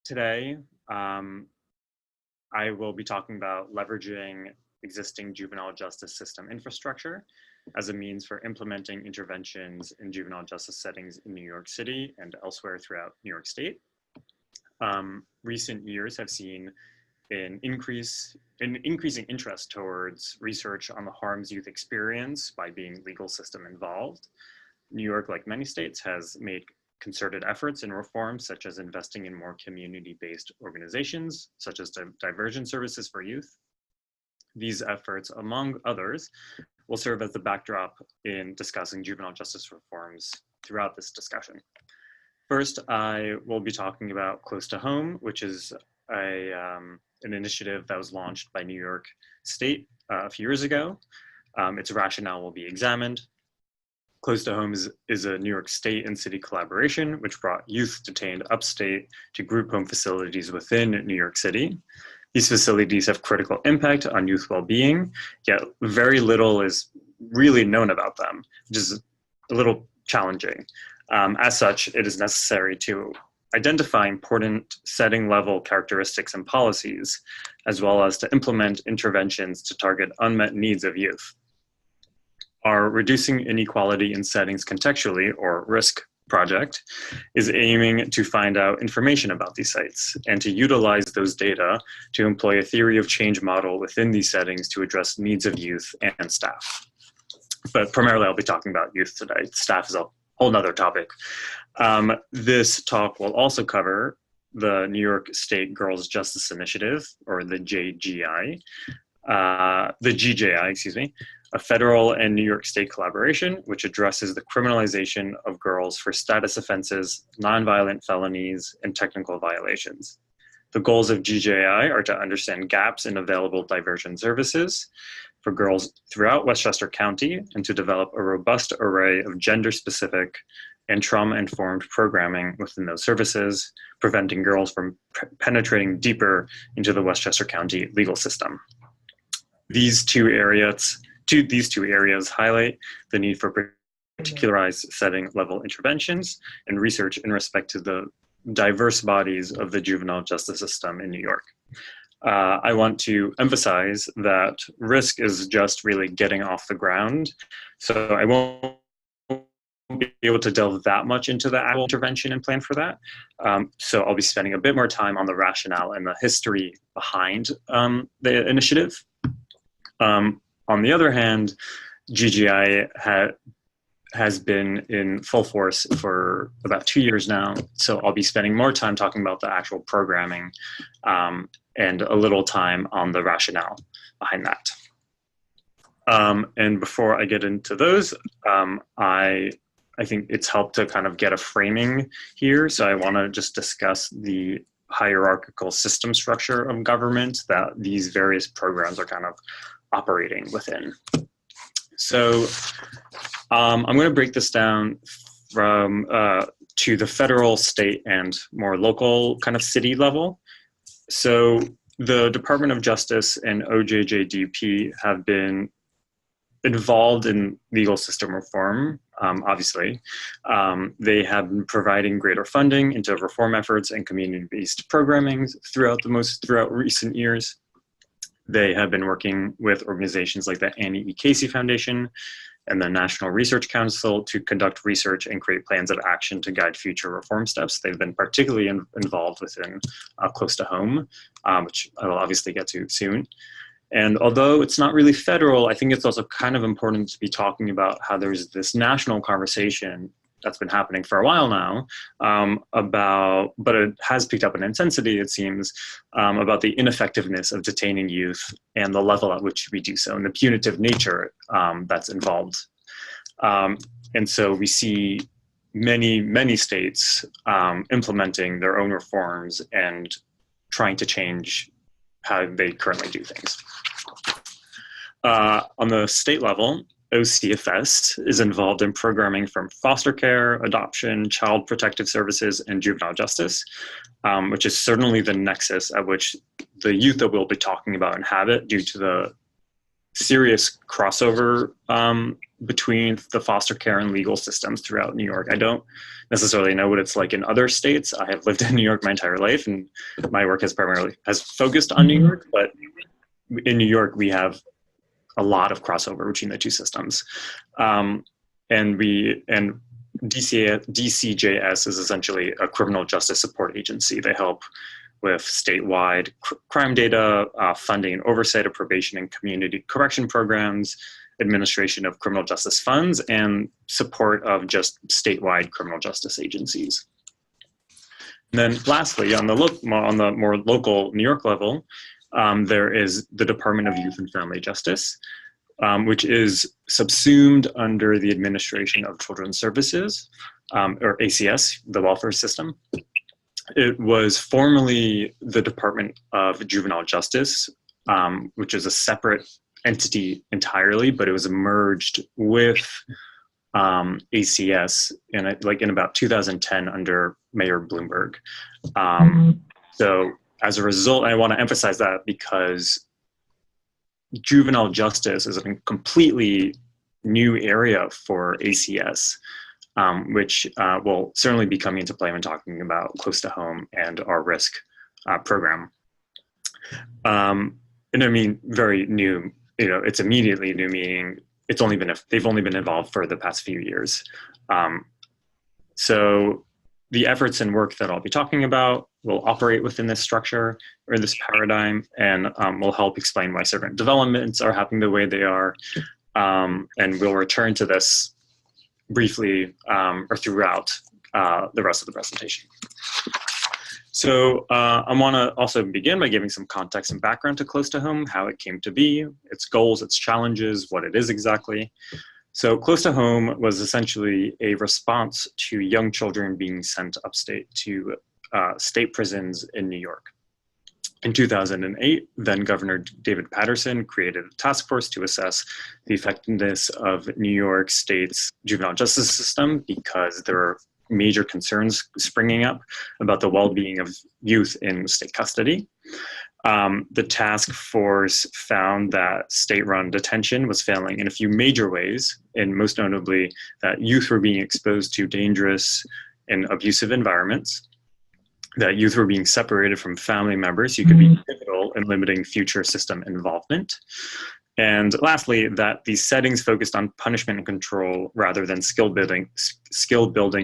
Today, I will be talking about leveraging existing juvenile justice system infrastructure as a means for implementing interventions in juvenile justice settings in New York City and elsewhere throughout New York State. Recent years have seen an increasing interest towards research on the harms youth experience by being legal system involved. New York, like many states, has made concerted efforts in reforms, such as investing in more community-based organizations, such as diversion services for youth. These efforts, among others, will serve as the backdrop in discussing juvenile justice reforms throughout this discussion. First, I will be talking about Close to Home, which is an initiative that was launched by New York State a few years ago. Its rationale will be examined. Close to Home is a New York State and city collaboration which brought youth detained upstate to group home facilities within New York City. These facilities have critical impact on youth well-being, yet very little is really known about them, which is a little challenging. As such, it is necessary to identify important setting-level characteristics and policies, as well as to implement interventions to target unmet needs of youth. Our Reducing Inequality in Settings Contextually, or RISC project, is aiming to find out information about these sites and to utilize those data to employ a theory of change model within these settings to address needs of youth and staff. But primarily I'll be talking about youth today. Staff is a whole nother topic. This talk will also cover the New York State Girls Justice Initiative, or the GJI, excuse me, a federal and New York State collaboration, which addresses the criminalization of girls for status offenses, nonviolent felonies, and technical violations. The goals of GJI are to understand gaps in available diversion services for girls throughout Westchester County and to develop a robust array of gender-specific and trauma-informed programming within those services, preventing girls from penetrating deeper into the Westchester County legal system. These two areas highlight the need for particularized setting-level interventions and research in respect to the diverse bodies of the juvenile justice system in New York. I want to emphasize that RISC is just really getting off the ground, so I won't be able to delve that much into the actual intervention and plan for that. So I'll be spending a bit more time on the rationale and the history behind the initiative. On the other hand, GGI has been in full force for about 2 years now, so I'll be spending more time talking about the actual programming and a little time on the rationale behind that. And before I get into those, I think it's helped to kind of get a framing here, so I want to just discuss the hierarchical system structure of government that these various programs are kind of operating within. So I'm going to break this down from to the federal, state, and more local kind of city level. So the Department of Justice and OJJDP have been involved in legal system reform, obviously. They have been providing greater funding into reform efforts and community-based programming throughout recent years. They have been working with organizations like the Annie E. Casey Foundation and the National Research Council to conduct research and create plans of action to guide future reform steps. They've been particularly involved within Close to Home, which I will obviously get to soon. And although it's not really federal, I think it's also kind of important to be talking about how there's this national conversation that's been happening for a while now but it has picked up in intensity, it seems, about the ineffectiveness of detaining youth and the level at which we do so and the punitive nature that's involved. And so we see many states implementing their own reforms and trying to change how they currently do things. On the state level, OCFS is involved in programming from foster care, adoption, child protective services, and juvenile justice, which is certainly the nexus at which the youth that we'll be talking about inhabit due to the serious crossover between the foster care and legal systems throughout New York. I don't necessarily know what it's like in other states. I have lived in New York my entire life, and my work has focused on New York, but in New York, we have a lot of crossover between the two systems. And DCJS is essentially a criminal justice support agency. They help with statewide crime data, funding and oversight of probation and community correction programs, administration of criminal justice funds, and support of just statewide criminal justice agencies. And then lastly, on the more local New York level, there is the Department of Youth and Family Justice, which is subsumed under the Administration of Children's Services, or ACS, the welfare system. It was formerly the Department of Juvenile Justice, which is a separate entity entirely, but it was merged with ACS in about 2010 under Mayor Bloomberg. So as a result, I want to emphasize that because juvenile justice is a completely new area for ACS, which will certainly be coming into play when talking about Close to Home and our risk program. And I mean, very new, it's immediately new, meaning they've only been involved for the past few years. So the efforts and work that I'll be talking about will operate within this structure or this paradigm, and will help explain why certain developments are happening the way they are. And we'll return to this briefly or throughout the rest of the presentation. So I want to also begin by giving some context and background to Close to Home, how it came to be, its goals, its challenges, what it is exactly. So Close to Home was essentially a response to young children being sent upstate to state prisons in New York. In 2008, then Governor David Paterson created a task force to assess the effectiveness of New York State's juvenile justice system because there are major concerns springing up about the well-being of youth in state custody. The task force found that state-run detention was failing in a few major ways, and most notably that youth were being exposed to dangerous and abusive environments, that youth were being separated from family members who could be pivotal in limiting future system involvement. And lastly, that these settings focused on punishment and control rather than skill building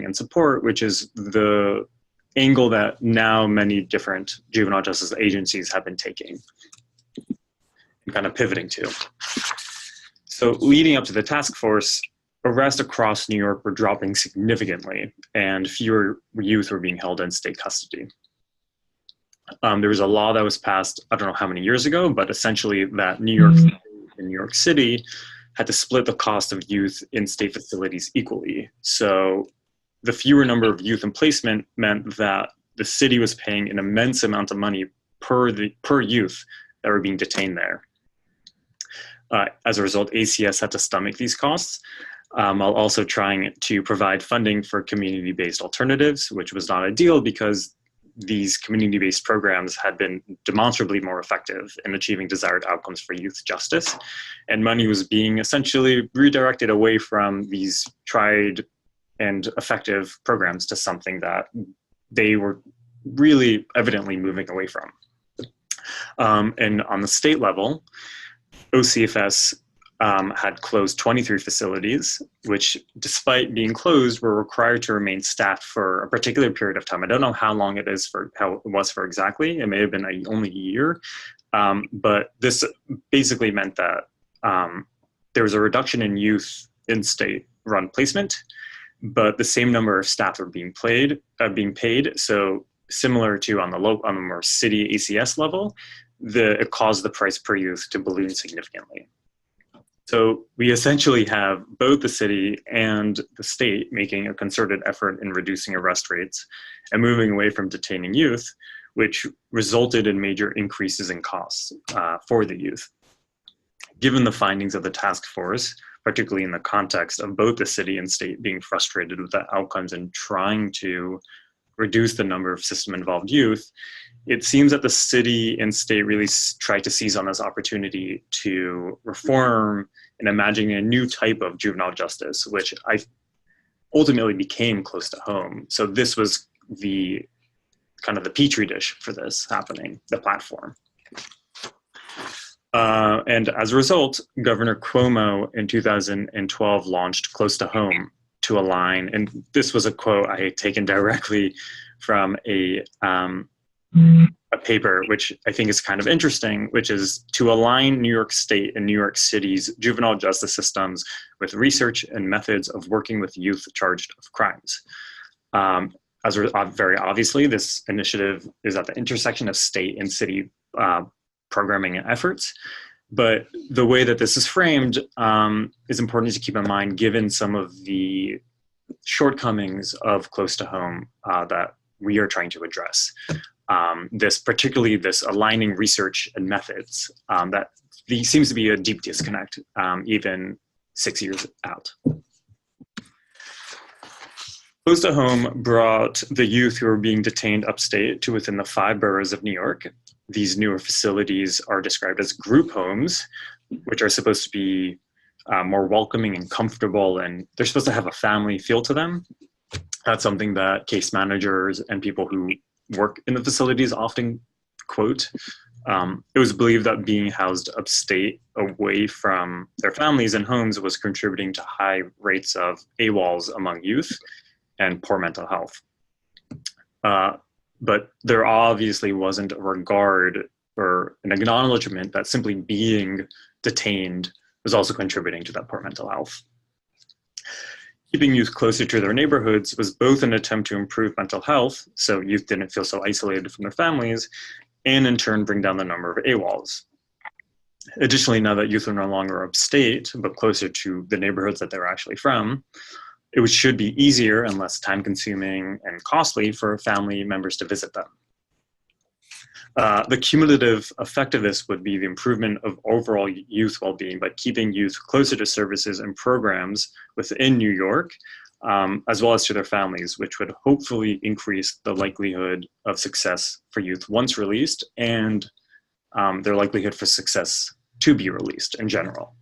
and support, which is the angle that now many different juvenile justice agencies have been taking and kind of pivoting to. So leading up to the task force, arrests across New York were dropping significantly and fewer youth were being held in state custody. There was a law that was passed, I don't know how many years ago, but essentially that New York City had to split the cost of youth in state facilities equally. So the fewer number of youth in placement meant that the city was paying an immense amount of money per youth that were being detained there. As a result, ACS had to stomach these costs, while also trying to provide funding for community-based alternatives, which was not ideal because these community-based programs had been demonstrably more effective in achieving desired outcomes for youth justice. And money was being essentially redirected away from these tried and effective programs to something that they were really evidently moving away from. And on the state level, OCFS had closed 23 facilities, which despite being closed were required to remain staffed for a particular period of time. I don't know how long it was for exactly. It may have been only a year, but this basically meant that there was a reduction in youth in state-run placement, but the same number of staff are being paid. So similar to on the more city ACS level, it caused the price per youth to balloon significantly. So we essentially have both the city and the state making a concerted effort in reducing arrest rates and moving away from detaining youth, which resulted in major increases in costs for the youth. Given the findings of the task force, particularly in the context of both the city and state being frustrated with the outcomes and trying to reduce the number of system-involved youth, it seems that the city and state really tried to seize on this opportunity to reform and imagine a new type of juvenile justice, which ultimately became close to home. So this was the kind of the petri dish for this happening, the platform. And as a result, Governor Cuomo in 2012 launched Close to Home to align, and this was a quote I had taken directly from a paper, which I think is kind of interesting, which is to align New York State and New York City's juvenile justice systems with research and methods of working with youth charged of crimes. Very obviously, this initiative is at the intersection of state and city programming and efforts. But the way that this is framed is important to keep in mind, given some of the shortcomings of Close to Home that we are trying to address. Particularly this aligning research and methods, that seems to be a deep disconnect, even 6 years out. Close to Home brought the youth who are being detained upstate to within the 5 boroughs of New York. These newer facilities are described as group homes, which are supposed to be more welcoming and comfortable, and they're supposed to have a family feel to them. That's something that case managers and people who work in the facilities often quote. It was believed that being housed upstate away from their families and homes was contributing to high rates of AWOLs among youth and poor mental health. But there obviously wasn't a regard or an acknowledgement that simply being detained was also contributing to that poor mental health. Keeping youth closer to their neighborhoods was both an attempt to improve mental health, so youth didn't feel so isolated from their families, and in turn bring down the number of AWOLs. Additionally, now that youth are no longer upstate, but closer to the neighborhoods that they're actually from, it should be easier and less time-consuming and costly for family members to visit them. The cumulative effect of this would be the improvement of overall youth well-being by keeping youth closer to services and programs within New York, as well as to their families, which would hopefully increase the likelihood of success for youth once released and their likelihood for success to be released in general.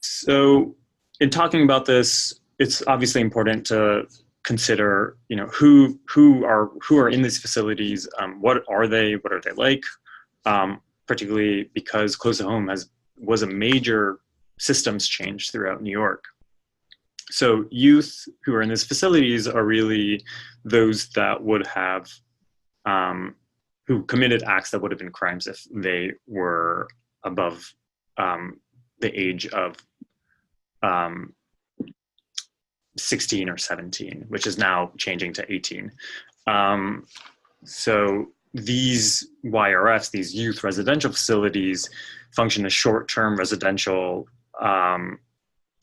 So in talking about this, it's obviously important to consider, who are in these facilities, what are they like, particularly because Close to Home was a major systems change throughout New York. So youth who are in these facilities are really those that would have, who committed acts that would have been crimes if they were above the age of 16 or 17, which is now changing to 18. So these YRFs, these youth residential facilities, function as short-term residential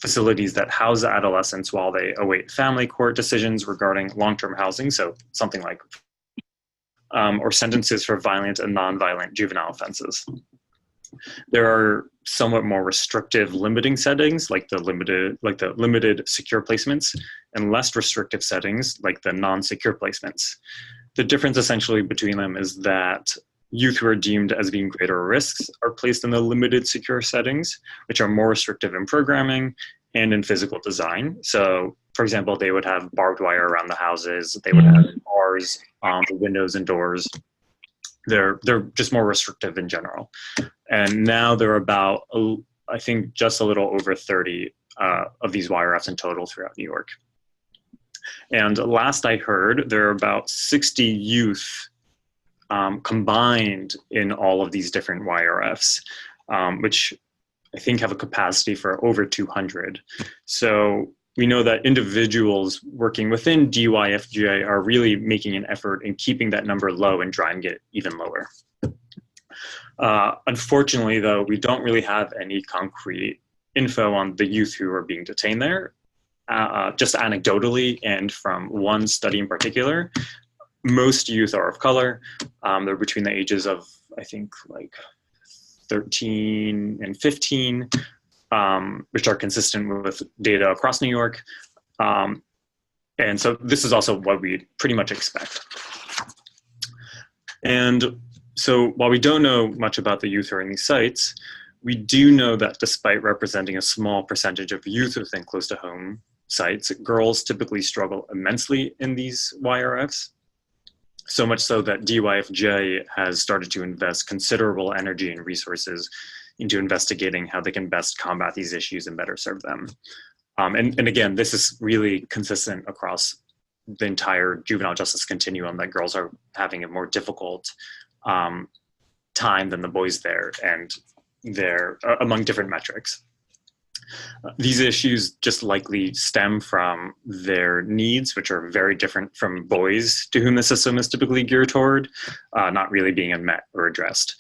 facilities that house adolescents while they await family court decisions regarding long-term housing, so something like, or sentences for violent and non-violent juvenile offenses. There are somewhat more restrictive limiting settings like the limited secure placements, and less restrictive settings like the non-secure placements. The difference essentially between them is that youth who are deemed as being greater risks are placed in the limited secure settings, which are more restrictive in programming and in physical design. So for example, they would have barbed wire around the houses, they would have bars on the windows and doors. They're just more restrictive in general. And now there are about, I think, just a little over 30 of these YRFs in total throughout New York. And last I heard, there are about 60 youth combined in all of these different YRFs, which I think have a capacity for over 200. So we know that individuals working within DYFJ are really making an effort in keeping that number low and driving it even lower. Unfortunately, though, we don't really have any concrete info on the youth who are being detained there. Just anecdotally and from one study in particular, most youth are of color. They're between the ages of, I think, like 13 and 15. Which are consistent with data across New York. And so this is also what we pretty much expect. And so while we don't know much about the youth who are in these sites, we do know that despite representing a small percentage of youth within close to home sites, girls typically struggle immensely in these YRFs. So much so that DYFJ has started to invest considerable energy and resources into investigating how they can best combat these issues and better serve them. And again, this is really consistent across the entire juvenile justice continuum, that girls are having a more difficult time than the boys there, and they're among different metrics. These issues just likely stem from their needs, which are very different from boys to whom the system is typically geared toward, not really being unmet or addressed.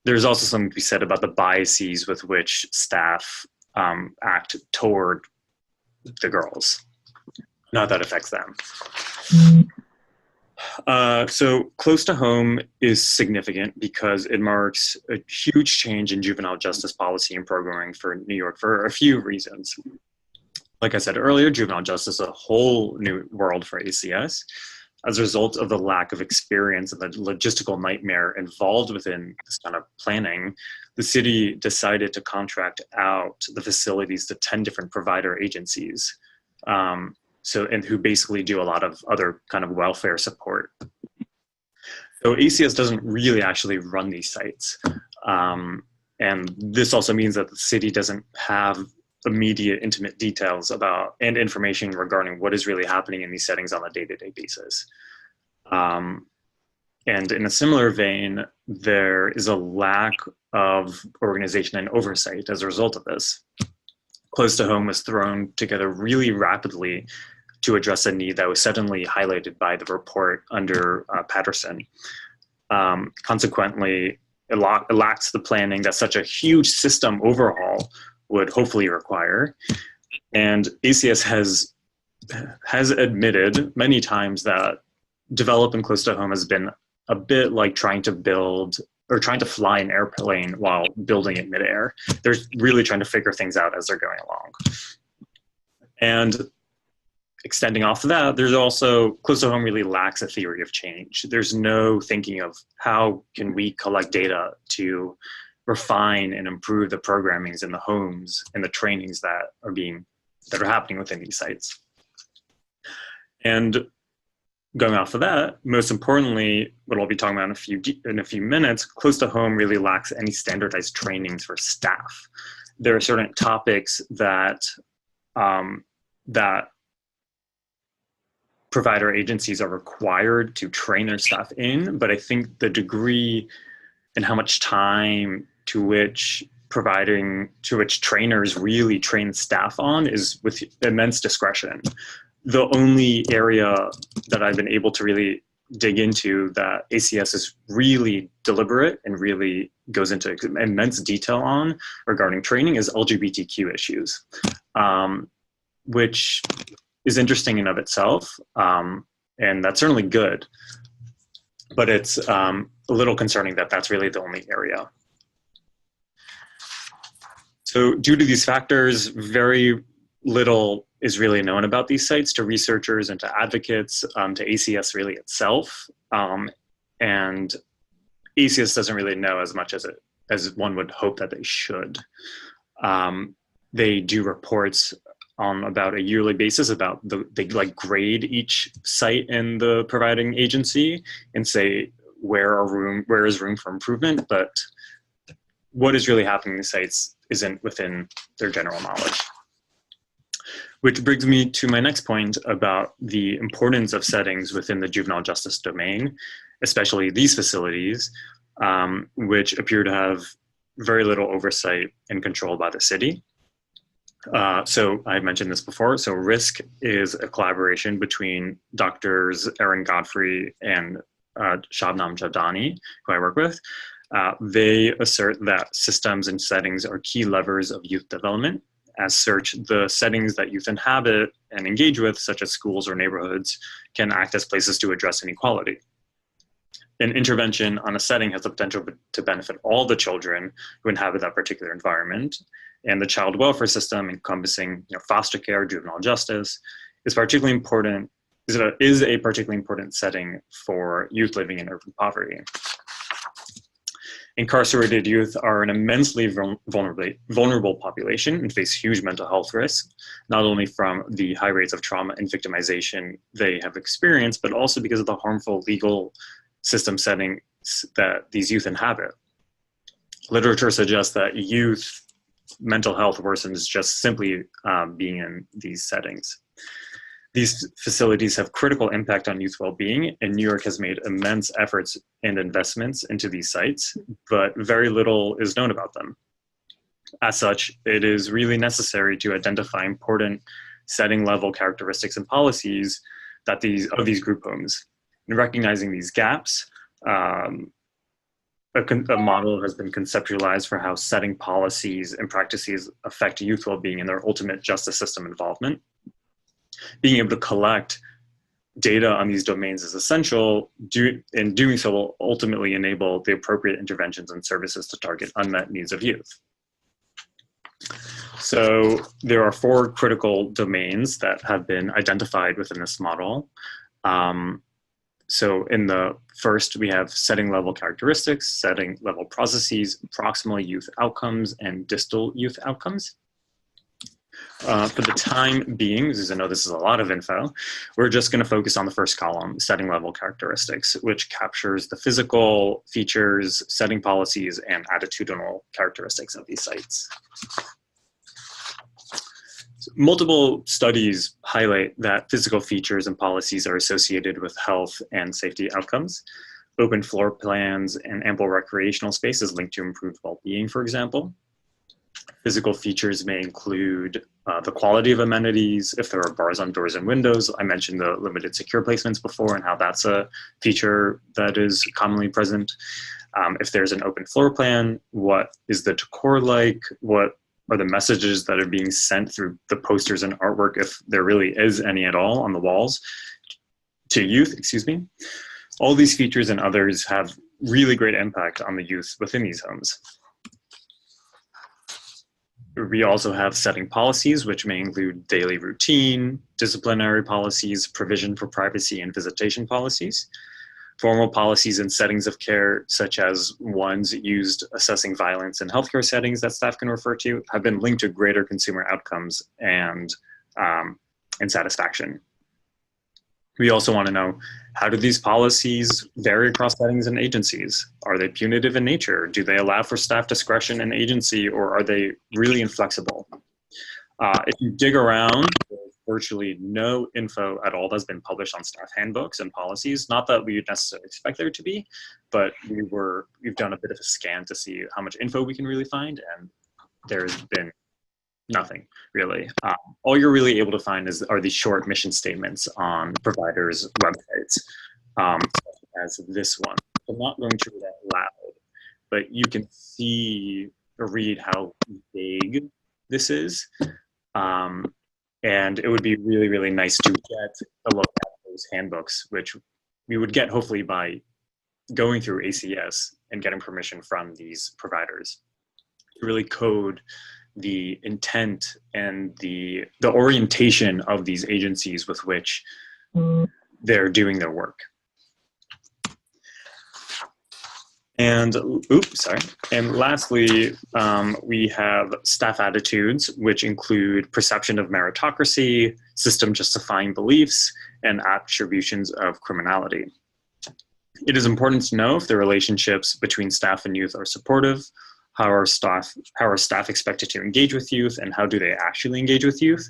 There's also something to be said about the biases with which staff act toward the girls, not that affects them. So close to home is significant because it marks a huge change in juvenile justice policy and programming for New York for a few reasons. Like I said earlier, juvenile justice is a whole new world for ACS. As a result of the lack of experience and the logistical nightmare involved within this kind of planning, the city decided to contract out the facilities to 10 different provider agencies. And who basically do a lot of other kind of welfare support. So ACS doesn't really actually run these sites. And this also means that the city doesn't have immediate intimate details about and information regarding what is really happening in these settings on a day-to-day basis. And in a similar vein, there is a lack of organization and oversight as a result of this. Close to home was thrown together really rapidly to address a need that was suddenly highlighted by the report under Patterson. Consequently, it lacks the planning that such a huge system overhaul would hopefully require. And ACS has admitted many times that developing close to home has been a bit like trying to build or trying to fly an airplane while building it midair. They're really trying to figure things out as they're going along. And extending off of that, there's also, close to home really lacks a theory of change. There's no thinking of how can we collect data to refine and improve the programmings in the homes and the trainings that are happening within these sites. And going off of that, most importantly, what I'll be talking about in a few minutes, close to home really lacks any standardized trainings for staff. There are certain topics that that provider agencies are required to train their staff in, but I think the degree and how much time to which trainers really train staff on is with immense discretion. The only area that I've been able to really dig into that ACS is really deliberate and really goes into immense detail on regarding training is LGBTQ issues, which is interesting in of itself, and that's certainly good, but it's a little concerning that that's really the only area. So due to these factors, very little is really known about these sites to researchers and to advocates, to ACS really itself. And ACS doesn't really know as much as one would hope that they should. They do reports on about a yearly basis about they like grade each site in the providing agency and say where is room for improvement, but what is really happening in the sites isn't within their general knowledge. Which brings me to my next point about the importance of settings within the juvenile justice domain, especially these facilities, which appear to have very little oversight and control by the city. So I mentioned this before. So RISC is a collaboration between Doctors Erin Godfrey and Shabnam Javdani, who I work with. They assert that systems and settings are key levers of youth development. As such, the settings that youth inhabit and engage with, such as schools or neighborhoods, can act as places to address inequality. An intervention on a setting has the potential to benefit all the children who inhabit that particular environment. And the child welfare system, encompassing foster care, juvenile justice, is particularly important is a particularly important setting for youth living in urban poverty. Incarcerated youth are an immensely vulnerable population and face huge mental health risks, not only from the high rates of trauma and victimization they have experienced, but also because of the harmful legal system settings that these youth inhabit. Literature suggests that youth mental health worsens just simply being in these settings. These facilities have critical impact on youth well-being, and New York has made immense efforts and investments into these sites, but very little is known about them. As such, it is really necessary to identify important setting-level characteristics and policies that of these group homes. In recognizing these gaps, a model has been conceptualized for how setting policies and practices affect youth well-being and their ultimate justice system involvement. Being able to collect data on these domains is essential, and doing so will ultimately enable the appropriate interventions and services to target unmet needs of youth. So there are 4 critical domains that have been identified within this model. So in the first, we have setting level characteristics, setting level processes, proximal youth outcomes, and distal youth outcomes. For the time being, because I know this is a lot of info, we're just going to focus on the first column, setting level characteristics, which captures the physical features, setting policies, and attitudinal characteristics of these sites. Multiple studies highlight that physical features and policies are associated with health and safety outcomes. Open floor plans and ample recreational space is linked to improved well-being, for example. Physical features may include the quality of amenities, if there are bars on doors and windows. I mentioned the limited secure placements before and how that's a feature that is commonly present. If there's an open floor plan, what is the decor like? What are the messages that are being sent through the posters and artwork, if there really is any at all on the walls, to youth, excuse me. All these features and others have really great impact on the youth within these homes. We also have setting policies, which may include daily routine, disciplinary policies, provision for privacy and visitation policies. Formal policies and settings of care, such as ones used assessing violence in healthcare settings that staff can refer to, have been linked to greater consumer outcomes and satisfaction. We also want to know, how do these policies vary across settings and agencies? Are they punitive in nature? Do they allow for staff discretion and agency, or are they really inflexible? If you dig around, there's virtually no info at all that's been published on staff handbooks and policies. Not that we would necessarily expect there to be, but we've done a bit of a scan to see how much info we can really find, and there's been nothing really. All you're really able to find are these short mission statements on providers' websites, such as this one. I'm not going to read that loud, but you can see or read how vague this is. And it would be really, really nice to get a look at those handbooks, which we would get hopefully by going through ACS and getting permission from these providers to really code the intent and the orientation of these agencies with which they're doing their work. And And lastly, we have staff attitudes, which include perception of meritocracy, system justifying beliefs, and attributions of criminality. It is important to know if the relationships between staff and youth are supportive, how are staff expected to engage with youth, and how do they actually engage with youth?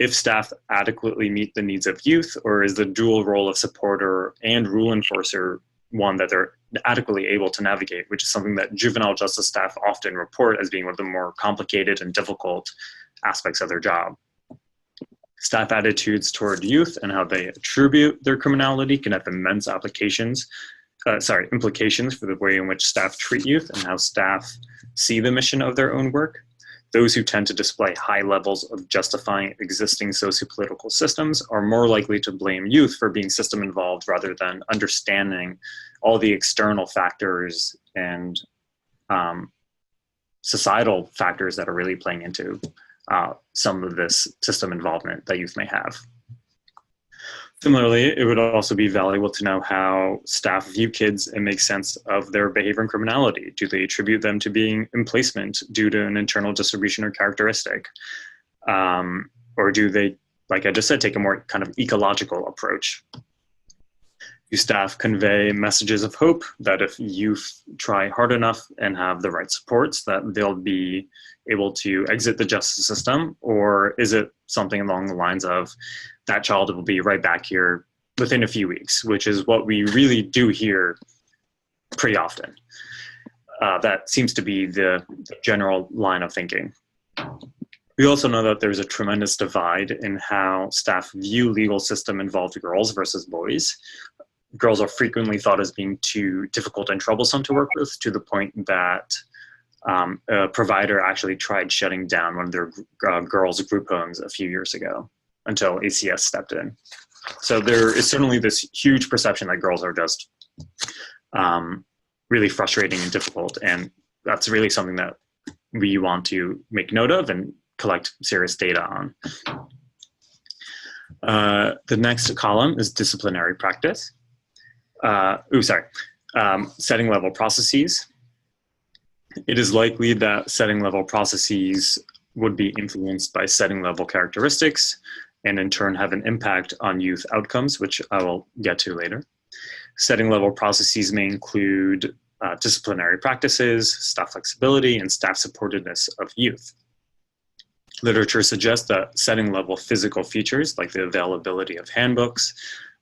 If staff adequately meet the needs of youth, or is the dual role of supporter and rule enforcer one that they're adequately able to navigate, which is something that juvenile justice staff often report as being one of the more complicated and difficult aspects of their job. Staff attitudes toward youth and how they attribute their criminality can have immense implications for the way in which staff treat youth and how staff see the mission of their own work. Those who tend to display high levels of justifying existing sociopolitical systems are more likely to blame youth for being system involved rather than understanding all the external factors and societal factors that are really playing into some of this system involvement that youth may have. Similarly, it would also be valuable to know how staff view kids and make sense of their behavior and criminality. Do they attribute them to being in placement due to an internal distribution or characteristic? Or do they, like I just said, take a more kind of ecological approach? Do staff convey messages of hope that if youth try hard enough and have the right supports, that they'll be able to exit the justice system? Or is it something along the lines of, that child will be right back here within a few weeks, which is what we really do hear pretty often. That seems to be the general line of thinking. We also know that there's a tremendous divide in how staff view legal system involved girls versus boys. Girls are frequently thought as being too difficult and troublesome to work with, to the point that a provider actually tried shutting down one of their girls' group homes a few years ago until ACS stepped in. So there is certainly this huge perception that girls are just really frustrating and difficult, and that's really something that we want to make note of and collect serious data on. The next column is disciplinary practice. Setting level processes. It is likely that setting level processes would be influenced by setting level characteristics and in turn have an impact on youth outcomes, which I will get to later. Setting level processes may include disciplinary practices, staff flexibility, and staff supportedness of youth. Literature suggests that setting level physical features like the availability of handbooks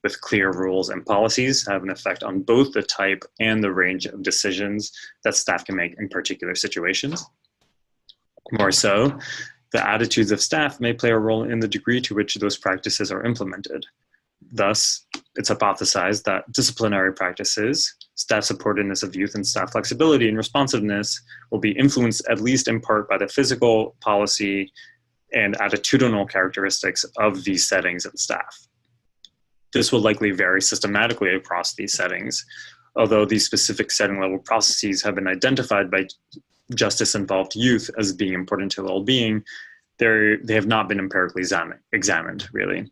with clear rules and policies have an effect on both the type and the range of decisions that staff can make in particular situations. More so, the attitudes of staff may play a role in the degree to which those practices are implemented. Thus, it's hypothesized that disciplinary practices, staff supportedness of youth, and staff flexibility and responsiveness will be influenced at least in part by the physical, policy, and attitudinal characteristics of these settings and staff. This will likely vary systematically across these settings, although these specific setting level processes have been identified by justice-involved youth as being important to well-being. They have not been empirically examined, really,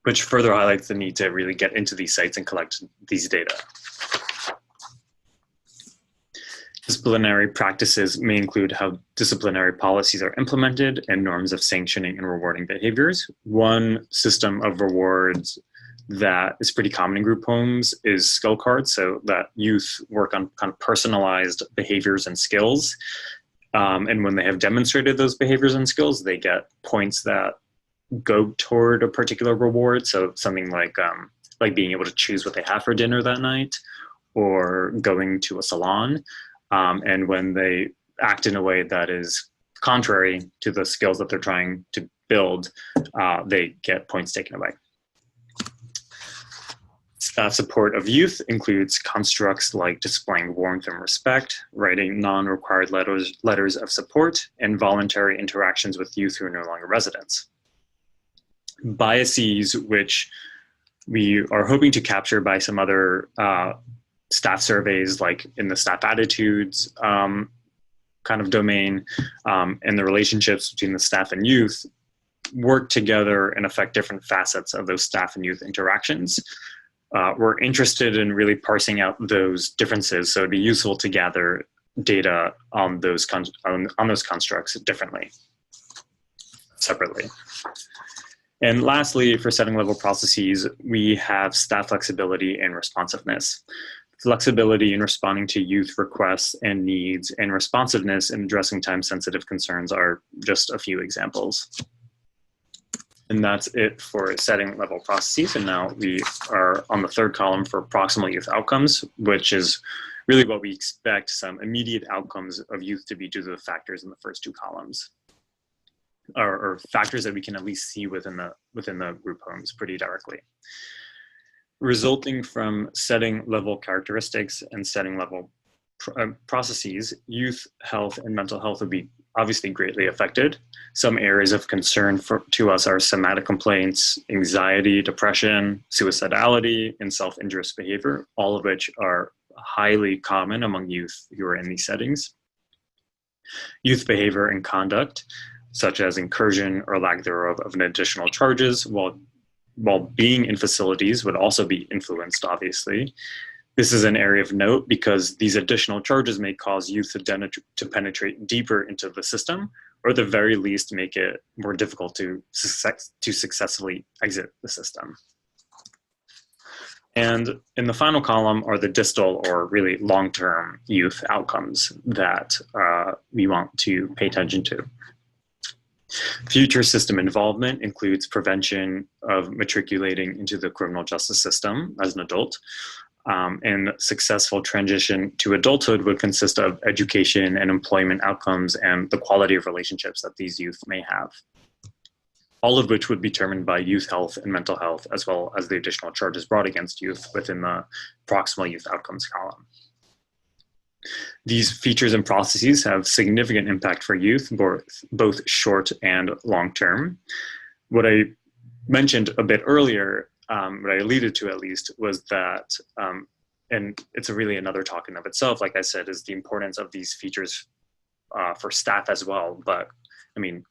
which further highlights the need to really get into these sites and collect these data. Disciplinary practices may include how disciplinary policies are implemented and norms of sanctioning and rewarding behaviors. One system of rewards that is pretty common in group homes is skill cards, so that youth work on kind of personalized behaviors and skills. And when they have demonstrated those behaviors and skills, they get points that go toward a particular reward. So something like being able to choose what they have for dinner that night, or going to a salon. And when they act in a way that is contrary to the skills that they're trying to build, they get points taken away. Staff support of youth includes constructs like displaying warmth and respect, writing non-required letters of support, and voluntary interactions with youth who are no longer residents. Biases, which we are hoping to capture by some other staff surveys, like in the staff attitudes kind of domain, and the relationships between the staff and youth, work together and affect different facets of those staff and youth interactions. We're interested in really parsing out those differences, so it'd be useful to gather data on those constructs differently, separately. And lastly, for setting level processes, we have staff flexibility and responsiveness. Flexibility in responding to youth requests and needs, and responsiveness in addressing time-sensitive concerns are just a few examples. And that's it for setting level processes. And now we are on the third column for proximal youth outcomes, which is really what we expect some immediate outcomes of youth to be due to the factors in the first two columns, or factors that we can at least see within the group homes pretty directly. Resulting from setting level characteristics and setting level processes, youth health and mental health would be obviously greatly affected. Some areas of concern to us are somatic complaints, anxiety, depression, suicidality, and self-injurious behavior, all of which are highly common among youth who are in these settings. Youth behavior and conduct, such as incursion or lack thereof of additional charges while while being in facilities would also be influenced, obviously. This is an area of note because these additional charges may cause youth to penetrate deeper into the system, or at the very least make it more difficult to successfully exit the system. And in the final column are the distal or really long-term youth outcomes that we want to pay attention to. Future system involvement includes prevention of matriculating into the criminal justice system as an adult. And successful transition to adulthood would consist of education and employment outcomes and the quality of relationships that these youth may have, all of which would be determined by youth health and mental health, as well as the additional charges brought against youth within the proximal youth outcomes column. These features and processes have significant impact for youth, both short and long term. What I mentioned a bit earlier, what I alluded to at least, was that, and it's really another talk in of itself, like I said, is the importance of these features for staff as well. But I mean,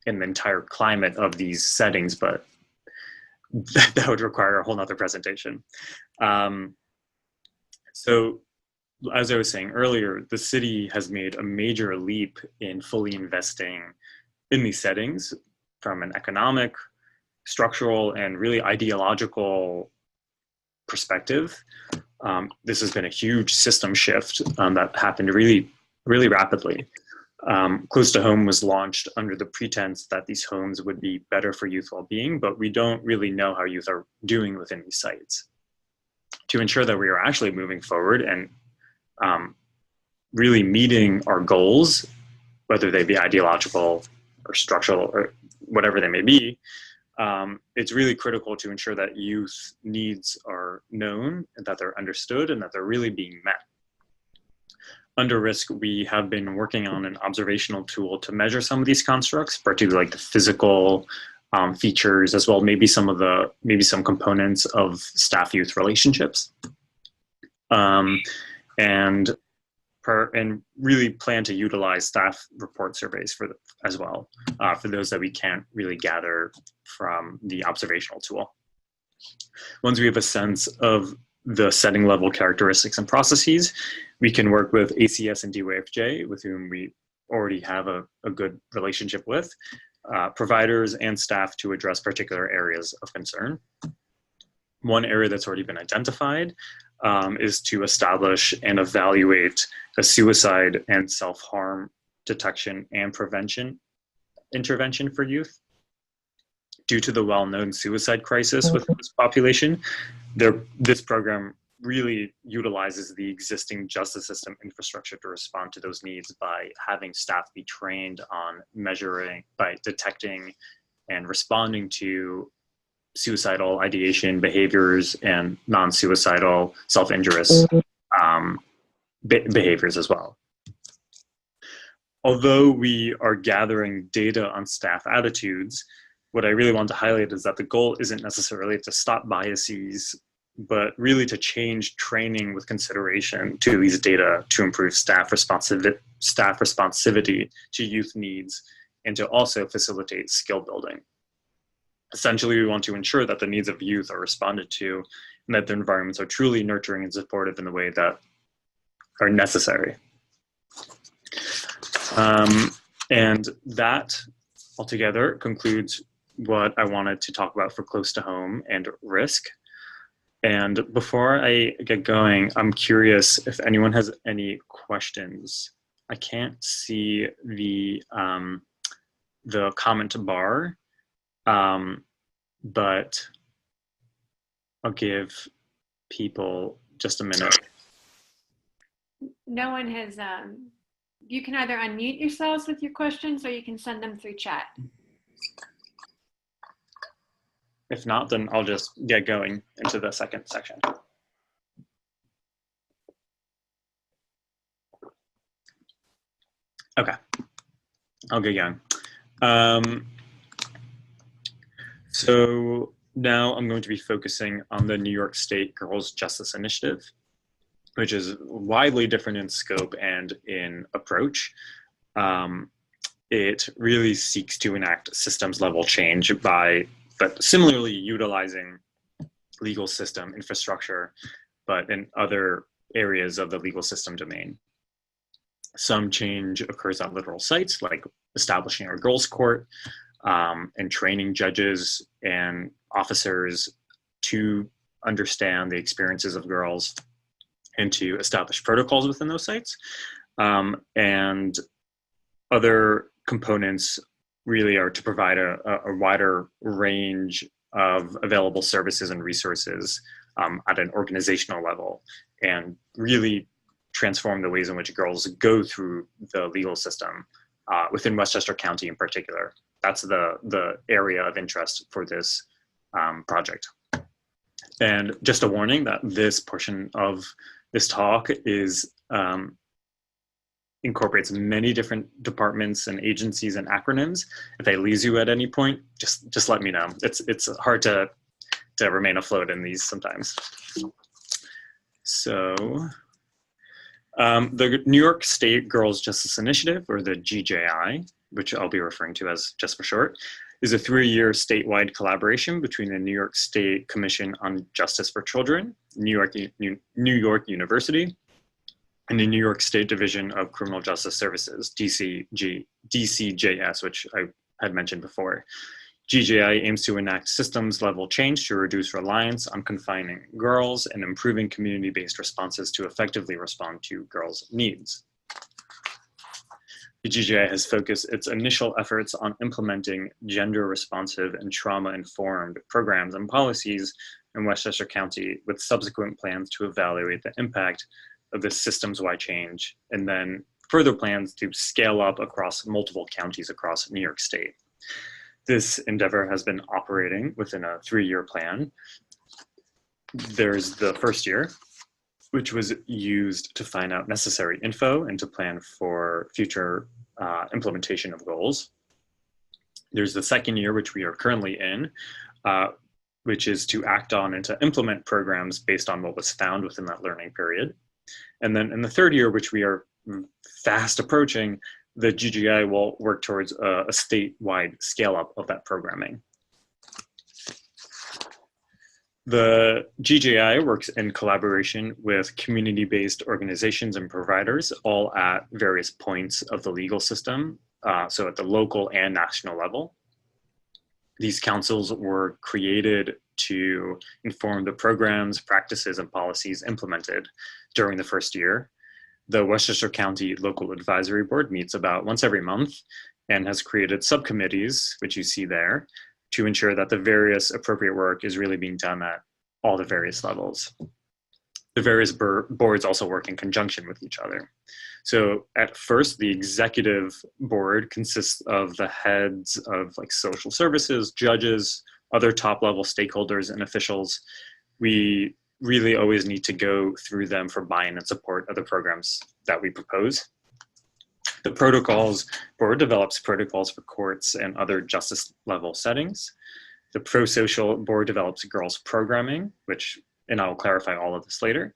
in the entire climate of these settings, but that would require a whole nother presentation. So as I was saying earlier, the city has made a major leap in fully investing in these settings from an economic, structural, and really ideological perspective. This has been a huge system shift that happened really rapidly. Close to Home was launched under the pretense that these homes would be better for youth well-being, but we don't really know how youth are doing within these sites. To ensure that we are actually moving forward and really meeting our goals, whether they be ideological or structural or whatever they may be, it's really critical to ensure that youth needs are known and that they're understood and that they're really being met. Under risk, we have been working on an observational tool to measure some of these constructs, particularly like the physical features, as well maybe some components of staff-youth relationships, and really plan to utilize staff report surveys as well for those that we can't really gather from the observational tool. Once we have a sense of the setting level characteristics and processes, we can work with ACS and DYFJ, with whom we already have a good relationship with, providers and staff to address particular areas of concern. One area that's already been identified is to establish and evaluate a suicide and self-harm detection and prevention intervention for youth. Due to the well-known suicide crisis within this population, this program really utilizes the existing justice system infrastructure to respond to those needs by having staff be trained on measuring, by detecting and responding to suicidal ideation behaviors and non-suicidal self-injurious behaviors as well. Although we are gathering data on staff attitudes, what I really want to highlight is that the goal isn't necessarily to stop biases, but really to change training with consideration to these data to improve staff responsivity to youth needs and to also facilitate skill building. Essentially, we want to ensure that the needs of youth are responded to and that their environments are truly nurturing and supportive in the way that are necessary. And that altogether concludes what I wanted to talk about for close to home and risk. And before I get going, I'm curious if anyone has any questions. I can't see the comment bar, but I'll give people just a minute. No one has, you can either unmute yourselves with your questions or you can send them through chat. If not, then I'll just get going into the second section. Okay, I'll get going. So now I'm going to be focusing on the New York State Girls Justice Initiative, which is widely different in scope and in approach. It really seeks to enact systems level change by but similarly utilizing legal system infrastructure, but in other areas of the legal system domain. Some change occurs at literal sites, like establishing a girls' court and training judges and officers to understand the experiences of girls and to establish protocols within those sites. And other components really are to provide a wider range of available services and resources at an organizational level, and really transform the ways in which girls go through the legal system within Westchester County in particular. That's the area of interest for this project. And just a warning that this portion of this talk is incorporates many different departments and agencies and acronyms. If I lose you at any point, just let me know. It's hard to remain afloat in these sometimes. So the New York State Girls Justice Initiative, or the GJI, which I'll be referring to as just for short, is a 3-year statewide collaboration between the New York State Commission on Justice for Children, New York University, and the New York State Division of Criminal Justice Services, DCJS, which I had mentioned before. GJI aims to enact systems-level change to reduce reliance on confining girls and improving community-based responses to effectively respond to girls' needs. The GJI has focused its initial efforts on implementing gender-responsive and trauma-informed programs and policies in Westchester County, with subsequent plans to evaluate the impact of this systems-wide change, and then further plans to scale up across multiple counties across New York State. This endeavor has been operating within a 3-year plan. There's the first year, which was used to find out necessary info and to plan for future implementation of goals. There's the second year, which we are currently in, which is to act on and to implement programs based on what was found within that learning period. And then in the third year, which we are fast approaching, the GGI will work towards a statewide scale-up of that programming. The GJI works in collaboration with community-based organizations and providers, all at various points of the legal system, so at the local and national level. These councils were created to inform the programs, practices, and policies implemented during the first year. The Westchester County Local Advisory Board meets about once every month and has created subcommittees, which you see there, to ensure that the various appropriate work is really being done at all the various levels. The various boards also work in conjunction with each other. So at first, the executive board consists of the heads of like social services, judges, other top-level stakeholders and officials. We really always need to go through them for buy-in and support of the programs that we propose. The protocols board develops protocols for courts and other justice level settings. The Prosocial board develops girls programming, and I will clarify all of this later.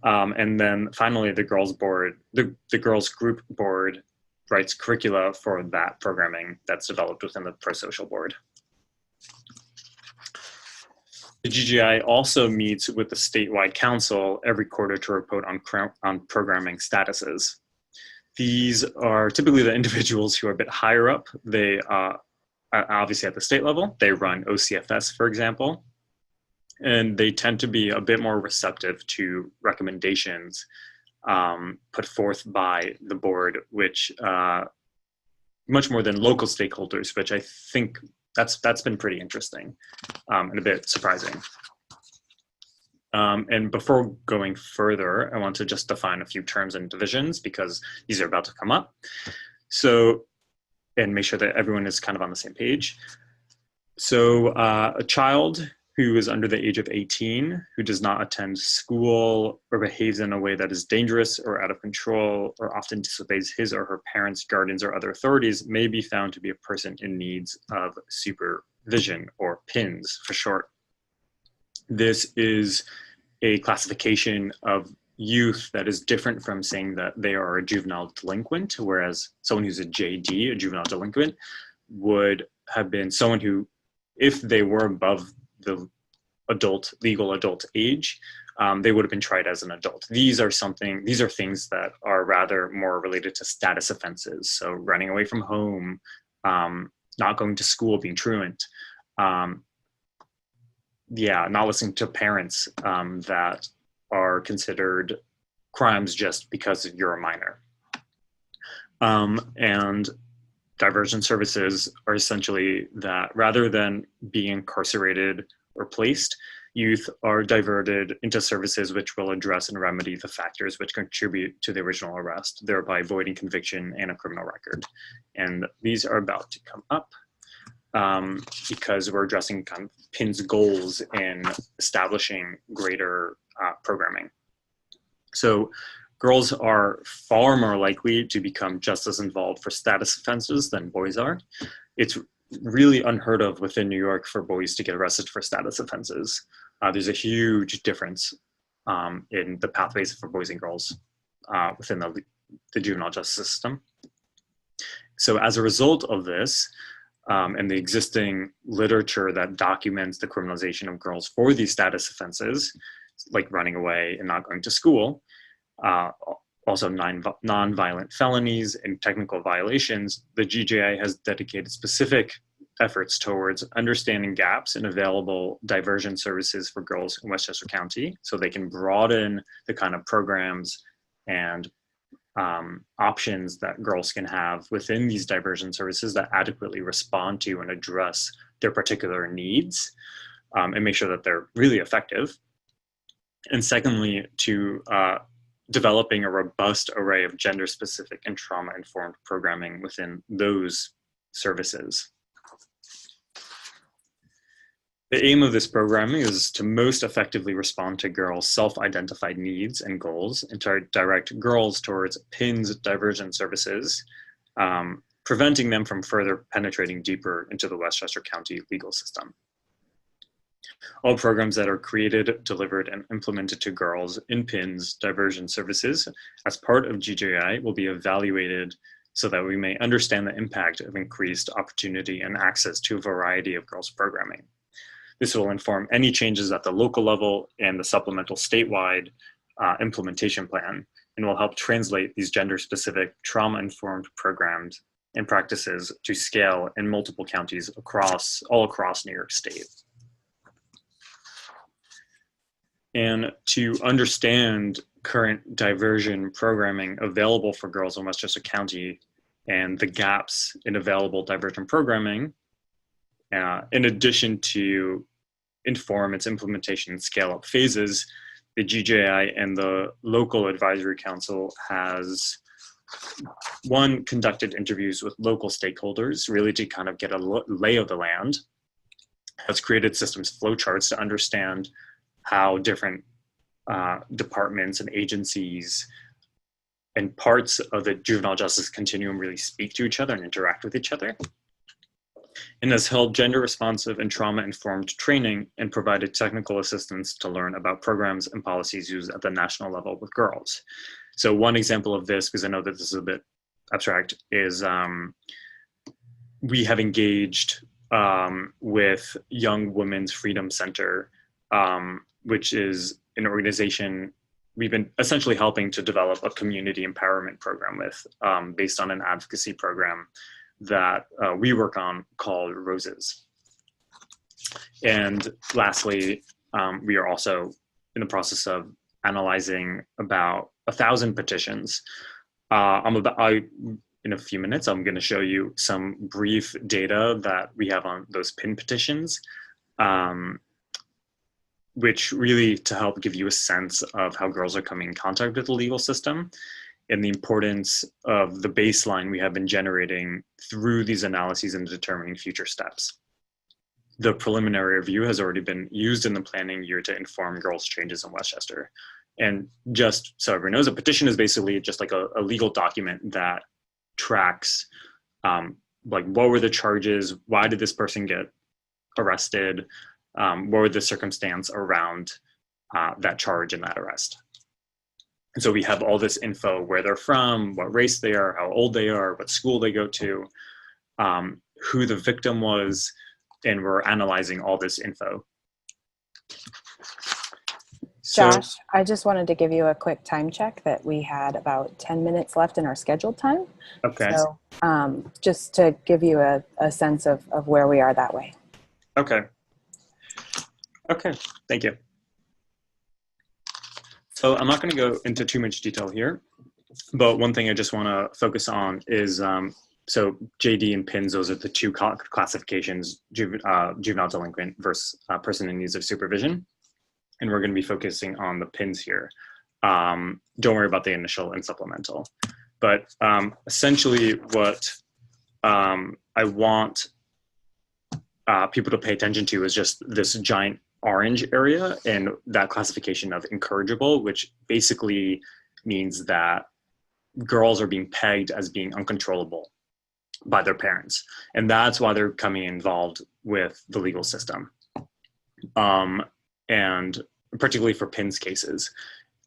And then finally, the girls board, the girls group board writes curricula for that programming that's developed within the Prosocial board. The GGI also meets with the statewide council every quarter to report on programming statuses. These are typically the individuals who are a bit higher up. They obviously at the state level, they run OCFS, for example, and they tend to be a bit more receptive to recommendations put forth by the board, which much more than local stakeholders, which I think that's been pretty interesting and a bit surprising. And before going further, I want to just define a few terms and divisions because these are about to come up. So, and make sure that everyone is kind of on the same page. So a child who is under the age of 18, who does not attend school or behaves in a way that is dangerous or out of control or often disobeys his or her parents, guardians, or other authorities may be found to be a person in need of supervision, or PINS for short. This is a classification of youth that is different from saying that they are a juvenile delinquent, whereas someone who's a JD, a juvenile delinquent, would have been someone who if they were above the legal adult age, they would have been tried as an adult. These are things that are rather more related to status offenses. So running away from home, not going to school, being truant, not listening to parents that are considered crimes just because you're a minor. And diversion services are essentially that rather than being incarcerated or placed, youth are diverted into services which will address and remedy the factors which contribute to the original arrest, thereby avoiding conviction and a criminal record. And these are about to come up because we're addressing kind of PIN's goals in establishing greater programming. So girls are far more likely to become just as involved for status offenses than boys are. It's really unheard of within New York for boys to get arrested for status offenses. There's a huge difference in the pathways for boys and girls within the juvenile justice system. So as a result of this, and the existing literature that documents the criminalization of girls for these status offenses, like running away and not going to school, also non-violent felonies and technical violations, the GJI has dedicated specific efforts towards understanding gaps in available diversion services for girls in Westchester County, so they can broaden the kind of programs and options that girls can have within these diversion services that adequately respond to and address their particular needs, and make sure that they're really effective. And secondly, to developing a robust array of gender-specific and trauma-informed programming within those services. The aim of this programming is to most effectively respond to girls' self-identified needs and goals and to direct girls towards PIN's diversion services, preventing them from further penetrating deeper into the Westchester County legal system. All programs that are created, delivered, and implemented to girls in PIN's diversion services as part of GJI will be evaluated so that we may understand the impact of increased opportunity and access to a variety of girls' programming. This will inform any changes at the local level and the supplemental statewide implementation plan, and will help translate these gender-specific trauma-informed programs and practices to scale in multiple counties all across New York State. And to understand current diversion programming available for girls in Westchester County and the gaps in available diversion programming, in addition to inform its implementation and scale-up phases, the GJI and the local advisory council has, one, conducted interviews with local stakeholders, really to kind of get a lay of the land, has created systems flowcharts to understand how different departments and agencies and parts of the juvenile justice continuum really speak to each other and interact with each other, and has held gender-responsive and trauma-informed training and provided technical assistance to learn about programs and policies used at the national level with girls. So one example of this, because I know that this is a bit abstract, is we have engaged with Young Women's Freedom Center, which is an organization we've been essentially helping to develop a community empowerment program with, based on an advocacy program that we work on called Roses. And lastly, we are also in the process of analyzing about 1,000 petitions. In a few minutes, I'm going to show you some brief data that we have on those PIN petitions, which really to help give you a sense of how girls are coming in contact with the legal system and the importance of the baseline we have been generating through these analyses and determining future steps. The preliminary review has already been used in the planning year to inform girls' changes in Westchester. And just so everyone knows, a petition is basically just like a legal document that tracks like what were the charges, why did this person get arrested, what were the circumstance around that charge and that arrest. And so we have all this info, where they're from, what race they are, how old they are, what school they go to, who the victim was, and we're analyzing all this info. So, Josh, I just wanted to give you a quick time check that we had about 10 minutes left in our scheduled time. okay. So just to give you a sense of where we are that way. Okay. Okay, thank you. So I'm not going to go into too much detail here, but one thing I just want to focus on is, so JD and PINS, those are the two classifications, juvenile delinquent versus person in need of supervision. And we're going to be focusing on the PINS here. Don't worry about the initial and supplemental. But essentially what I want people to pay attention to is just this giant orange area and that classification of incorrigible, which basically means that girls are being pegged as being uncontrollable by their parents. And that's why they're becoming involved with the legal system. And particularly for PINS cases,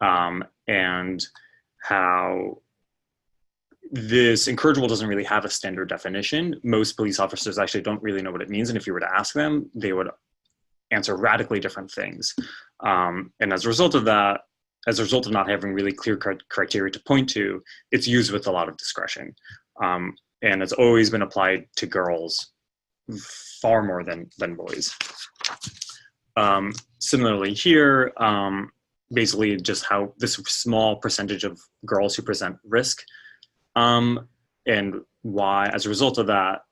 and how this incorrigible doesn't really have a standard definition. Most police officers actually don't really know what it means. And if you were to ask them, they would answer radically different things. And as a result of that, as a result of not having really clear criteria to point to, it's used with a lot of discretion. And it's always been applied to girls far more than boys. Similarly here, basically just how this small percentage of girls who present risk, and why, as a result of that,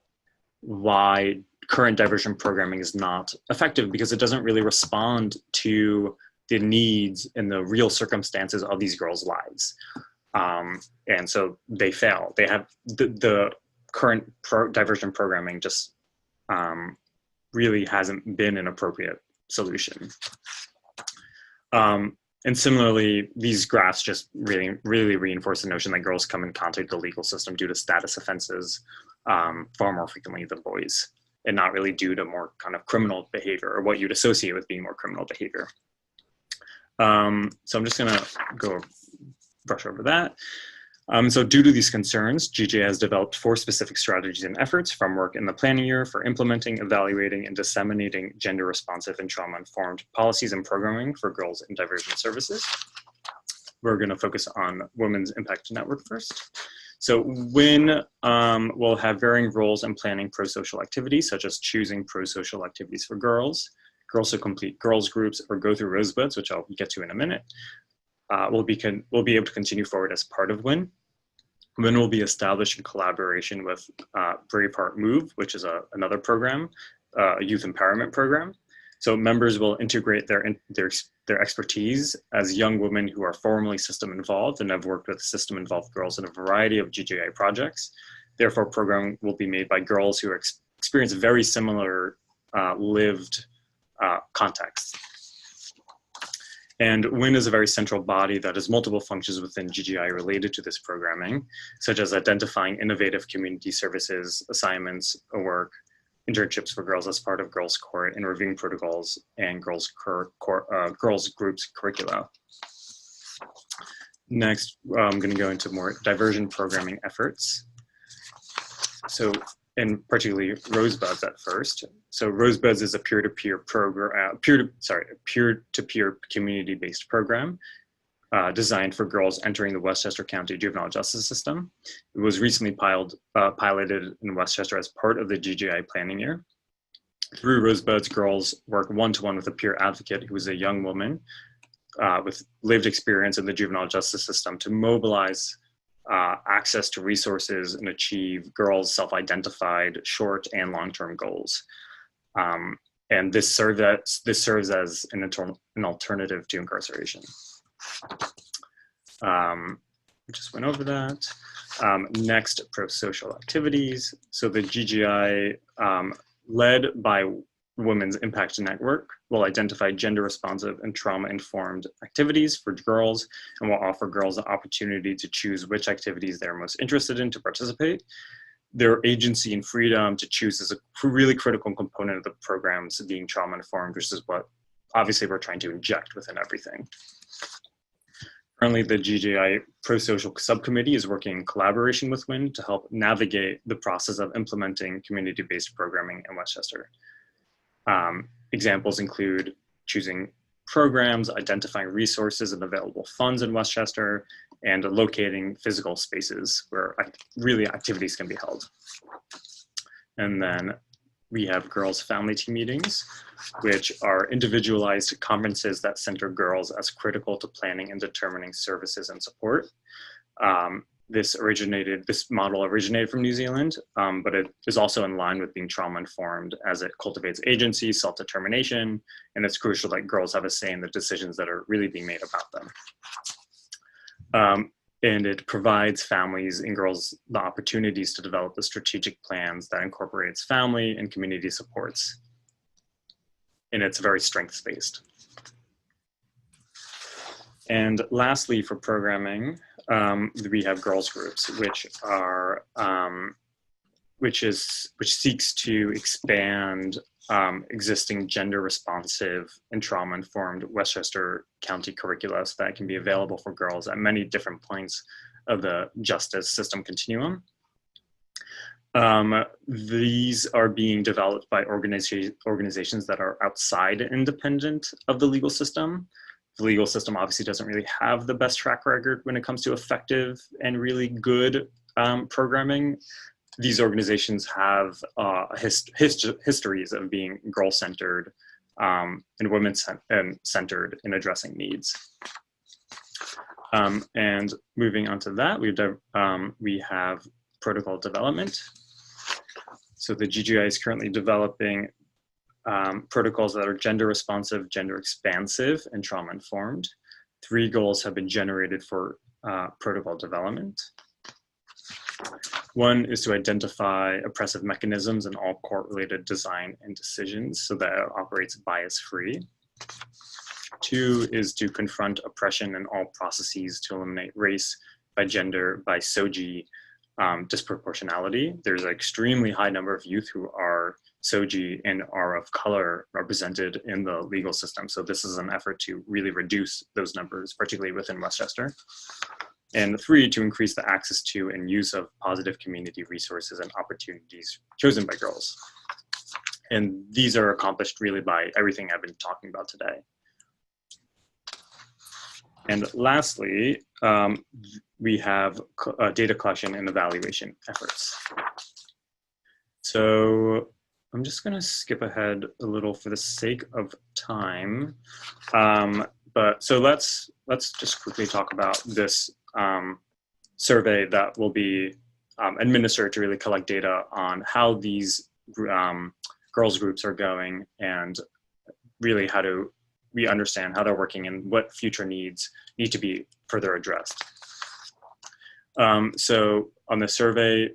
why current diversion programming is not effective, because it doesn't really respond to the needs and the real circumstances of these girls' lives. And so they fail. They have the current diversion programming just really hasn't been an appropriate solution. And similarly, these graphs just really reinforce the notion that girls come in contact with the legal system due to status offenses far more frequently than boys, and not really due to more kind of criminal behavior or what you'd associate with being more criminal behavior. So I'm just gonna go brush over that. So due to these concerns, GJ has developed 4 specific strategies and efforts from work in the planning year for implementing, evaluating, and disseminating gender-responsive and trauma-informed policies and programming for girls in diversion services. We're going to focus on Women's Impact Network first. So WIN will have varying roles in planning prosocial activities, such as choosing prosocial activities for girls, girls who complete girls groups or go through rosebuds, which I'll get to in a minute. We'll be able to continue forward as part of WIN. WIN will be established in collaboration with Braveheart Move, which is another program, a youth empowerment program. So members will integrate their expertise as young women who are formally system involved and have worked with system involved girls in a variety of GJI projects. Therefore, program will be made by girls who experience very similar lived contexts. And WIN is a very central body that has multiple functions within GGI related to this programming, such as identifying innovative community services, assignments, work, internships for girls as part of Girls Court, and reviewing protocols and girls groups curricula. Next, I'm going to go into more diversion programming efforts. So, and particularly Rosebuds at first. So Rosebuds is a peer-to-peer program, peer-to-peer community-based program designed for girls entering the Westchester County juvenile justice system. It was recently piloted in Westchester as part of the GGI planning year. Through Rosebuds, girls work one-to-one with a peer advocate who is a young woman with lived experience in the juvenile justice system to mobilize access to resources and achieve girls' self-identified short and long-term goals. And this serves as an alternative to incarceration. Just went over that. Next, prosocial activities. So the GGI, led by Women's Impact Network, will identify gender-responsive and trauma-informed activities for girls and will offer girls the opportunity to choose which activities they're most interested in to participate. Their agency and freedom to choose is a really critical component of the programs being trauma-informed, which is what obviously we're trying to inject within everything. Currently, the GGI Prosocial Subcommittee is working in collaboration with WIN to help navigate the process of implementing community-based programming in Westchester. Examples include choosing programs, identifying resources and available funds in Westchester, and locating physical spaces where really activities can be held. And then we have girls' family team meetings, which are individualized conferences that center girls as critical to planning and determining services and support. This model originated from New Zealand, but it is also in line with being trauma-informed as it cultivates agency, self-determination, and it's crucial that girls have a say in the decisions that are really being made about them. And it provides families and girls the opportunities to develop the strategic plans that incorporates family and community supports. And it's very strengths-based. And lastly, for programming, we have girls groups, which seeks to expand existing gender responsive and trauma informed Westchester County curricula so that can be available for girls at many different points of the justice system continuum. These are being developed by organizations that are outside and independent of the legal system. The legal system obviously doesn't really have the best track record when it comes to effective and really good programming. These organizations have histories of being girl-centered and women-centered in addressing needs. And moving on to that, we have protocol development. So the GGI is currently developing protocols that are gender responsive, gender expansive, and trauma informed. 3 goals have been generated for protocol development. One is to identify oppressive mechanisms in all court-related design and decisions so that it operates bias-free. 2 is to confront oppression in all processes to eliminate race by gender by SOGI disproportionality. There's an extremely high number of youth who are SOGI and are of color represented in the legal system. So this is an effort to really reduce those numbers, particularly within Westchester. And 3, to increase the access to and use of positive community resources and opportunities chosen by girls. And these are accomplished really by everything I've been talking about today. And lastly, we have data collection and evaluation efforts. So I'm just gonna skip ahead a little for the sake of time. So let's just quickly talk about this survey that will be administered to really collect data on how these girls groups are going and really how do we understand how they're working and what future needs need to be further addressed. So on the survey,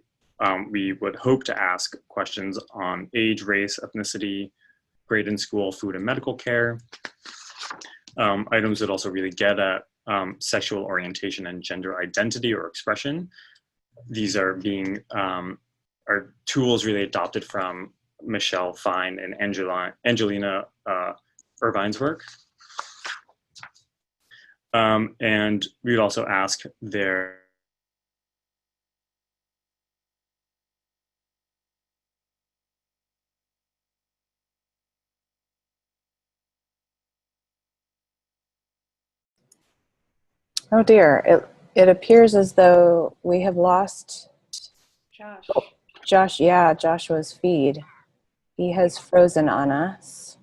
we would hope to ask questions on age, race, ethnicity, grade in school, food and medical care. Items that also really get at sexual orientation and gender identity or expression. These are are tools really adopted from Michelle Fine and Angelina Irvine's work. And we'd also ask their Oh dear, it appears as though we have lost Josh. Josh. Yeah, Joshua's feed. He has frozen on us.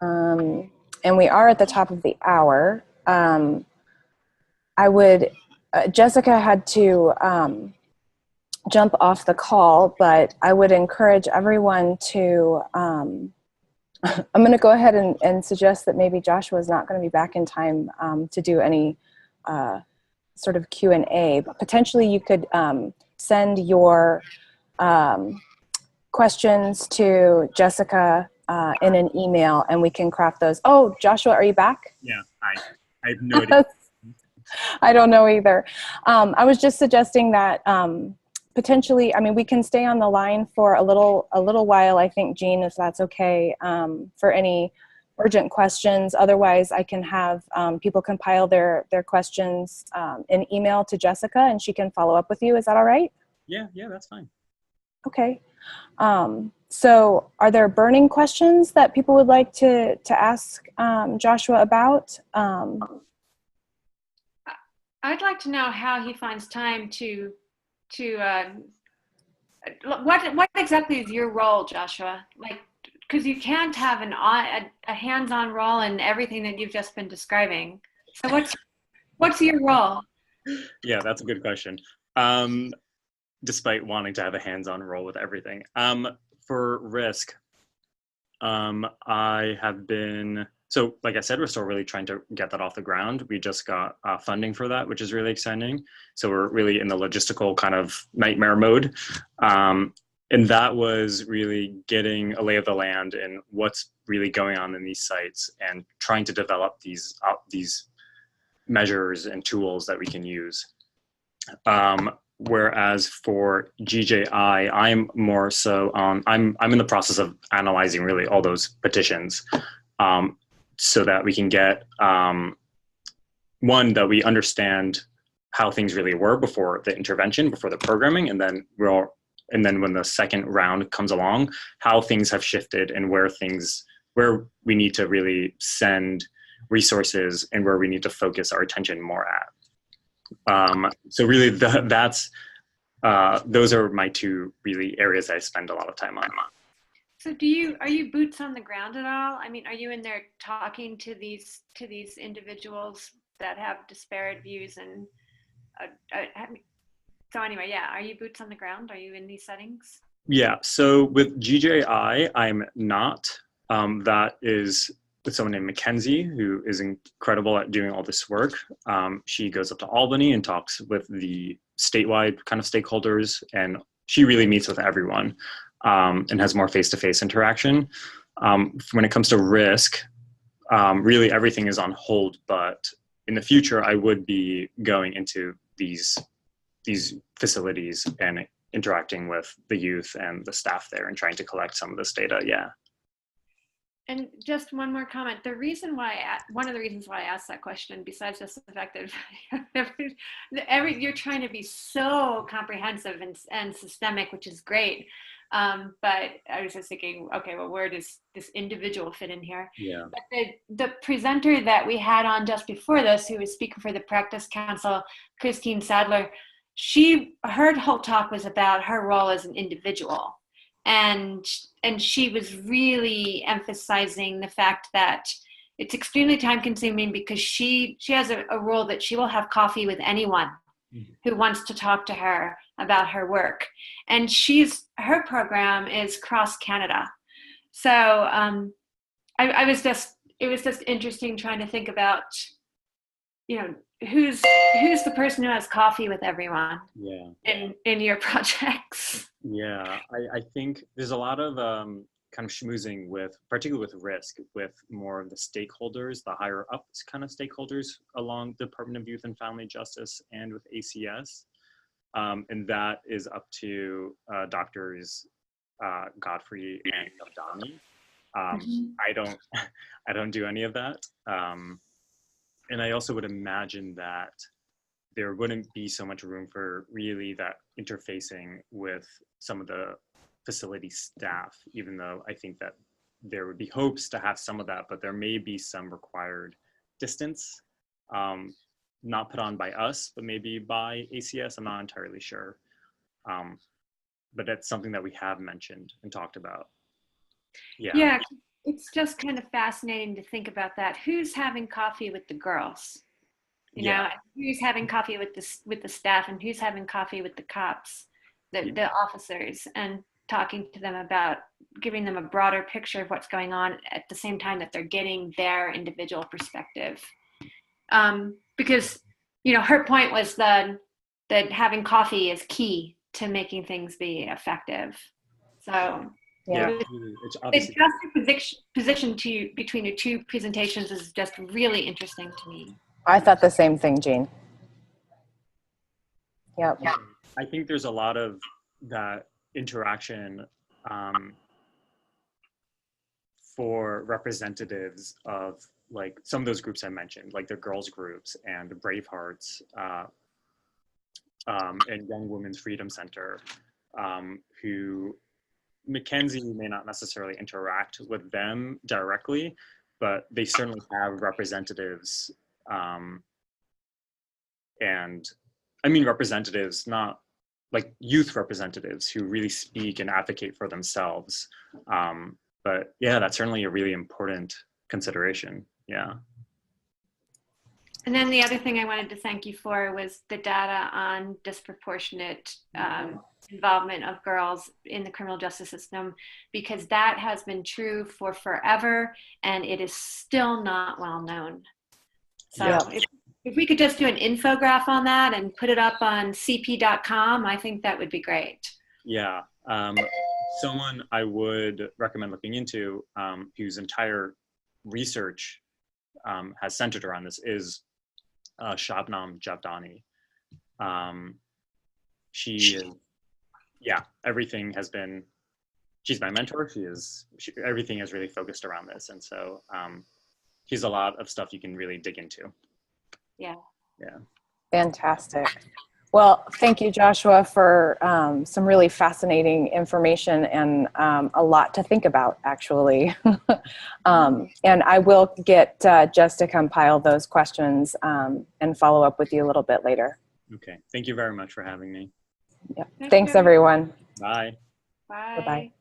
And we are at the top of the hour. Jessica had to jump off the call, but I would encourage everyone to, I'm going to go ahead and suggest that maybe Joshua is not going to be back in time to do any sort of Q&A, but potentially you could send your questions to Jessica in an email and we can craft those. Oh, Joshua, are you back? Yeah, I have no idea. I don't know either. I was just suggesting that potentially, I mean, we can stay on the line for a little while, I think, Jean, if that's okay, for any urgent questions. Otherwise, I can have people compile their questions in email to Jessica and she can follow up with you. Is that all right? Yeah, that's fine. Okay. So are there burning questions that people would like to ask Joshua about? I'd like to know how he finds time to what exactly is your role, Joshua? Like, because you can't have a hands-on role in everything that you've just been describing. So what's your role? Yeah, that's a good question. Despite wanting to have a hands-on role with everything. For risk, I have been, so like I said, we're still really trying to get that off the ground. We just got funding for that, which is really exciting. So we're really in the logistical kind of nightmare mode. And that was really getting a lay of the land and what's really going on in these sites and trying to develop these measures and tools that we can use. Whereas for GJI, I'm more so on, I'm in the process of analyzing really all those petitions so that we can get, one, that we understand how things really were before the intervention, before the programming, and then when the second round comes along, how things have shifted and where we need to really send resources and where we need to focus our attention more at. So really those are my two really areas I spend a lot of time on. So are you boots on the ground at all? I mean, are you in there talking to these individuals that have disparate views and so anyway, yeah, are you boots on the ground? Are you in these settings? Yeah, so with GJI, I'm not. That is with someone named Mackenzie, who is incredible at doing all this work. She goes up to Albany and talks with the statewide kind of stakeholders, and she really meets with everyone and has more face-to-face interaction. When it comes to risk, really everything is on hold, but in the future, I would be going into these facilities and interacting with the youth and the staff there and trying to collect some of this data, yeah. And just one more comment. One of the reasons why I asked that question, besides just the fact that you're trying to be so comprehensive and systemic, which is great. But I was just thinking, okay, well, where does this individual fit in here? Yeah. But the presenter that we had on just before this, who was speaking for the Practice Council, Christine Sadler, her whole talk was about her role as an individual. And she was really emphasizing the fact that it's extremely time consuming because she has a role that she will have coffee with anyone who wants to talk to her about her work. And her program is cross Canada. So it was just interesting trying to think about, who's the person who has coffee with everyone in your projects. Yeah, I think there's a lot of kind of schmoozing particularly with risk, with more of the stakeholders, the higher up kind of stakeholders along the Department of Youth and Family Justice and with ACS. And that is up to Doctors Godfrey and Abdani. I don't do any of that. And I also would imagine that there wouldn't be so much room for really that interfacing with some of the facility staff, even though I think that there would be hopes to have some of that, but there may be some required distance, not put on by us, but maybe by ACS, I'm not entirely sure. But that's something that we have mentioned and talked about. Yeah, it's just kind of fascinating to think about that. Who's having coffee with the girls? You know, who's having coffee with the staff, and who's having coffee with the cops, the officers, and talking to them about giving them a broader picture of what's going on at the same time that they're getting their individual perspective. Because, her point was that having coffee is key to making things be effective. So it's just position between your two presentations is just really interesting to me. I thought the same thing, Jean. Yep. I think there's a lot of that interaction for representatives of like some of those groups I mentioned, like the girls groups and the Bravehearts and Young Women's Freedom Center. who Mackenzie may not necessarily interact with them directly, but they certainly have representatives, and I mean representatives, not like youth representatives who really speak and advocate for themselves. But yeah, that's certainly a really important consideration. Yeah. And then the other thing I wanted to thank you for was the data on disproportionate involvement of girls in the criminal justice system, because that has been true for forever and it is still not well known. So yeah. If we could just do an infographic on that and put it up on cp.com, I think that would be great. Yeah. Someone I would recommend looking into, whose entire research has centered around this, is Shabnam Javdani. She is, yeah, everything has been, she's my mentor. Everything is really focused around this. And so she's a lot of stuff you can really dig into. Yeah. Yeah. Fantastic. Well, thank you, Joshua, for some really fascinating information and a lot to think about, actually. And I will get Jess to compile those questions and follow up with you a little bit later. Okay. Thank you very much for having me. Yeah. Thanks, everyone. Bye. Bye. Bye-bye.